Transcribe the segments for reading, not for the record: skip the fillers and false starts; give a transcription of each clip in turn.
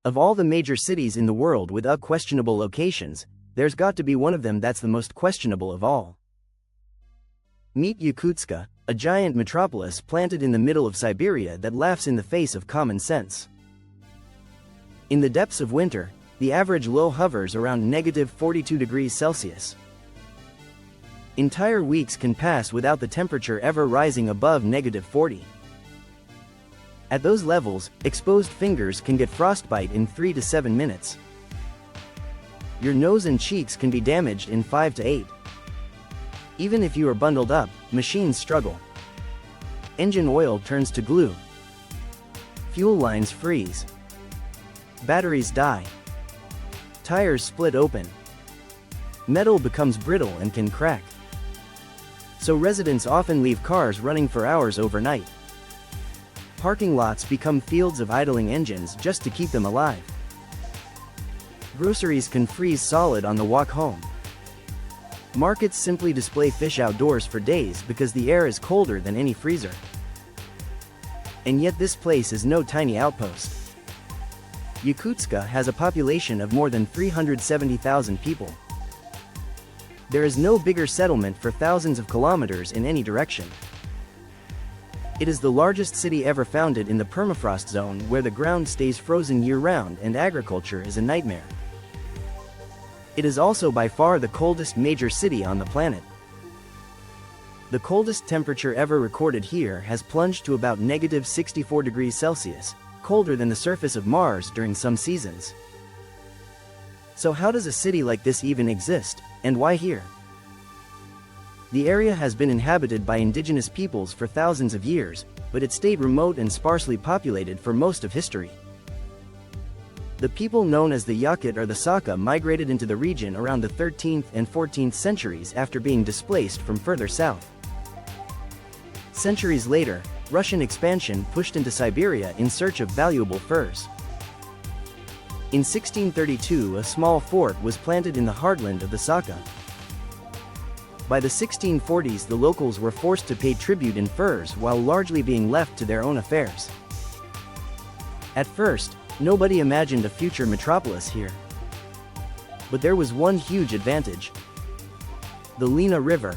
Of all the major cities in the world with questionable locations, there's got to be one of them that's the most questionable of all. Meet Yakutsk, a giant metropolis planted in the middle of Siberia that laughs in the face of common sense. In the depths of winter, the average low hovers around -42 degrees Celsius. Entire weeks can pass without the temperature ever rising above -40. At those levels, exposed fingers can get frostbite in 3 to 7 minutes. Your nose and cheeks can be damaged in 5 to 8. Even if you are bundled up, machines struggle. Engine oil turns to glue. Fuel lines freeze. Batteries die. Tires split open. Metal becomes brittle and can crack. So residents often leave cars running for hours overnight. Parking lots become fields of idling engines just to keep them alive. Groceries can freeze solid on the walk home. Markets simply display fish outdoors for days because the air is colder than any freezer. And yet this place is no tiny outpost. Yakutsk has a population of more than 370,000 people. There is no bigger settlement for thousands of kilometers in any direction. It is the largest city ever founded in the Permafrost zone where the ground stays frozen year-round and agriculture is a nightmare. It is also by far the coldest major city on the planet. The coldest temperature ever recorded here has plunged to about -64 degrees Celsius, colder than the surface of Mars during some seasons. So how does a city like this even exist, and why here? The area has been inhabited by indigenous peoples for thousands of years, but it stayed remote and sparsely populated for most of history. The people known as the Yakut or the Sakha migrated into the region around the 13th and 14th centuries after being displaced from further south. Centuries later, Russian expansion pushed into Siberia in search of valuable furs. In 1632, a small fort was planted in the heartland of the Sakha. By the 1640s, the locals were forced to pay tribute in furs while largely being left to their own affairs. At first, nobody imagined a future metropolis here. But there was one huge advantage: the Lena River.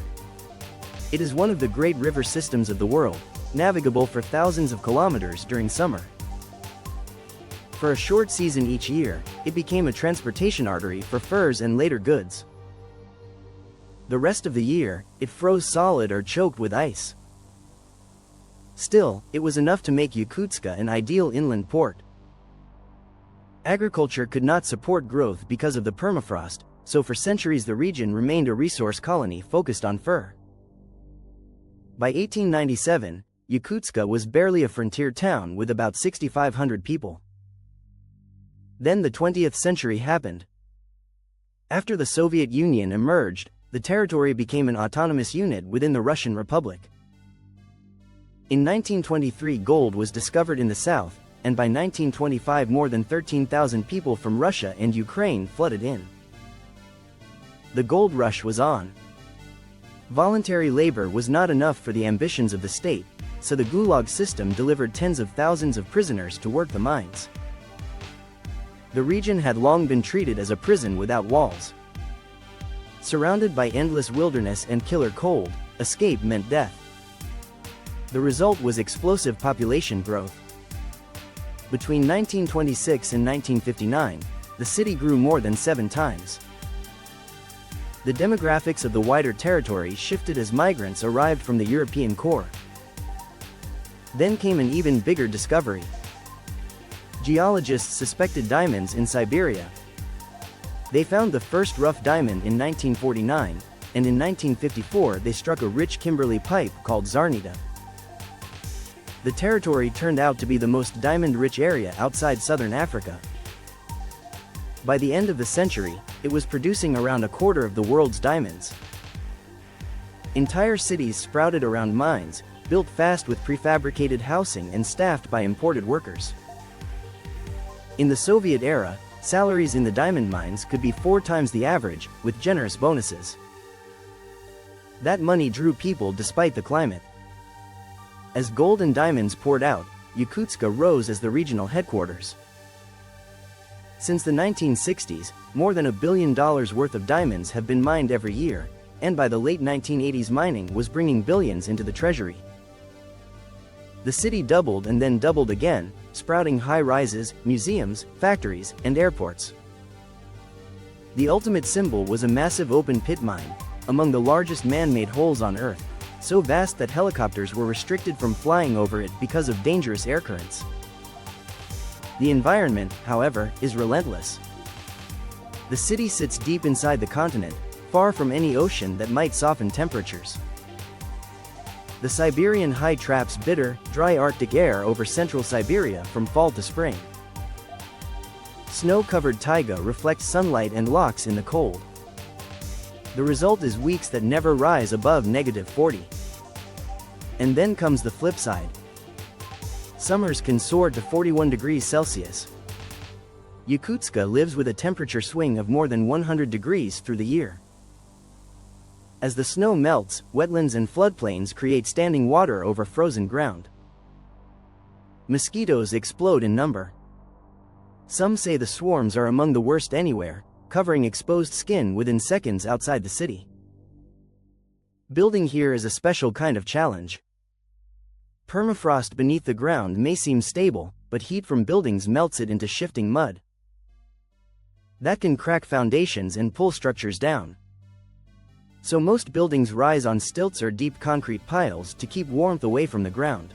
It is one of the great river systems of the world, navigable for thousands of kilometers during summer. For a short season each year, it became a transportation artery for furs and later goods. The rest of the year, it froze solid or choked with ice. Still, it was enough to make Yakutsk an ideal inland port. Agriculture could not support growth because of the permafrost, so for centuries the region remained a resource colony focused on fur. By 1897, Yakutsk was barely a frontier town with about 6,500 people. Then the 20th century happened. After the Soviet Union emerged, the territory became an autonomous unit within the Russian Republic. In 1923, gold was discovered in the south, and by 1925 more than 13,000 people from Russia and Ukraine flooded in. The gold rush was on. Voluntary labor was not enough for the ambitions of the state, so the Gulag system delivered tens of thousands of prisoners to work the mines. The region had long been treated as a prison without walls. Surrounded by endless wilderness and killer cold, escape meant death. The result was explosive population growth. Between 1926 and 1959, the city grew more than 7 times. The demographics of the wider territory shifted as migrants arrived from the European core. Then came an even bigger discovery. Geologists suspected diamonds in Siberia. They found the first rough diamond in 1949, and in 1954 they struck a rich Kimberley pipe called Zarnita. The territory turned out to be the most diamond-rich area outside southern Africa. By the end of the century, it was producing around a quarter of the world's diamonds. Entire cities sprouted around mines, built fast with prefabricated housing and staffed by imported workers. In the Soviet era, salaries in the diamond mines could be 4 times the average, with generous bonuses. That money drew people despite the climate. As gold and diamonds poured out, Yakutsk rose as the regional headquarters. Since the 1960s, more than $1 billion worth of diamonds have been mined every year, and by the late 1980s mining was bringing billions into the treasury. The city doubled and then doubled again, sprouting high-rises, museums, factories, and airports. The ultimate symbol was a massive open pit mine, among the largest man-made holes on Earth, so vast that helicopters were restricted from flying over it because of dangerous air currents. The environment, however, is relentless. The city sits deep inside the continent, far from any ocean that might soften temperatures. The Siberian high traps bitter, dry Arctic air over central Siberia from fall to spring. Snow-covered taiga reflects sunlight and locks in the cold. The result is weeks that never rise above -40. And then comes the flip side. Summers can soar to 41 degrees Celsius. Yakutsk lives with a temperature swing of more than 100 degrees through the year. As the snow melts, wetlands and floodplains create standing water over frozen ground. Mosquitoes explode in number. Some say the swarms are among the worst anywhere, covering exposed skin within seconds outside the city. Building here is a special kind of challenge. Permafrost beneath the ground may seem stable, but heat from buildings melts it into shifting mud. That can crack foundations and pull structures down. So most buildings rise on stilts or deep concrete piles to keep warmth away from the ground.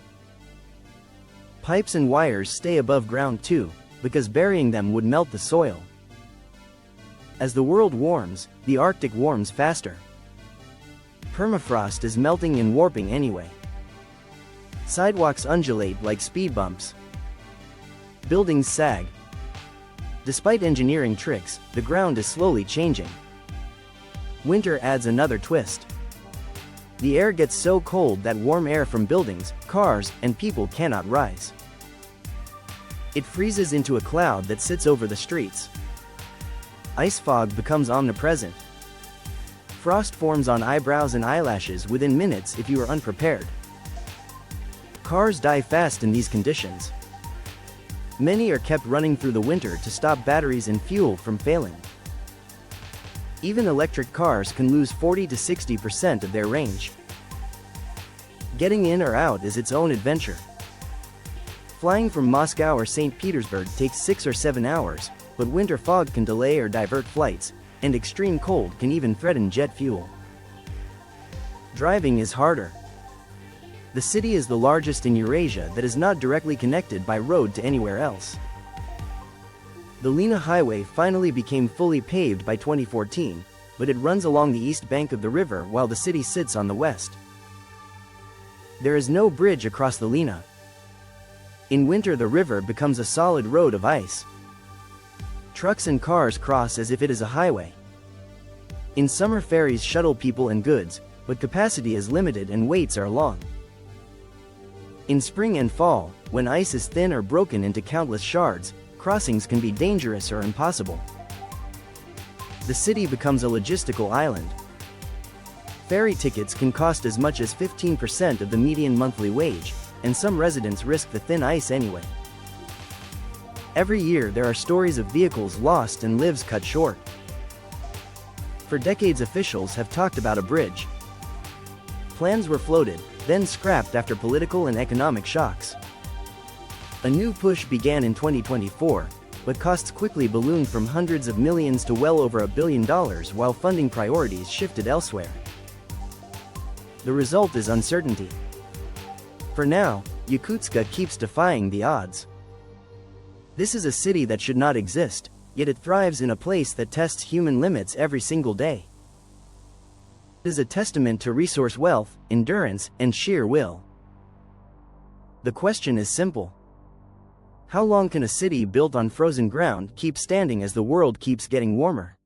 Pipes and wires stay above ground too, because burying them would melt the soil. As the world warms, the Arctic warms faster. Permafrost is melting and warping anyway. Sidewalks undulate like speed bumps. Buildings sag. Despite engineering tricks, the ground is slowly changing. Winter adds another twist. The air gets so cold that warm air from buildings, cars, and people cannot rise. It freezes into a cloud that sits over the streets. Ice fog becomes omnipresent. Frost forms on eyebrows and eyelashes within minutes if you are unprepared. Cars die fast in these conditions. Many are kept running through the winter to stop batteries and fuel from failing. Even electric cars can lose 40 to 60% of their range. Getting in or out is its own adventure. Flying from Moscow or St. Petersburg takes 6 or 7 hours, but winter fog can delay or divert flights, and extreme cold can even threaten jet fuel. Driving is harder. The city is the largest in Eurasia that is not directly connected by road to anywhere else. The Lena Highway finally became fully paved by 2014, but it runs along the east bank of the river while the city sits on the west. There is no bridge across the Lena. In winter the river becomes a solid road of ice. Trucks and cars cross as if it is a highway. In summer ferries shuttle people and goods, but capacity is limited and waits are long. In spring and fall, when ice is thin or broken into countless shards, crossings can be dangerous or impossible. The city becomes a logistical island. Ferry tickets can cost as much as 15% of the median monthly wage, and some residents risk the thin ice anyway. Every year there are stories of vehicles lost and lives cut short. For decades officials have talked about a bridge. Plans were floated, then scrapped after political and economic shocks. A new push began in 2024, but costs quickly ballooned from hundreds of millions to well over $1 billion while funding priorities shifted elsewhere. The result is uncertainty. For now, Yakutsk keeps defying the odds. This is a city that should not exist, yet it thrives in a place that tests human limits every single day. It is a testament to resource wealth, endurance, and sheer will. The question is simple. How long can a city built on frozen ground keep standing as the world keeps getting warmer?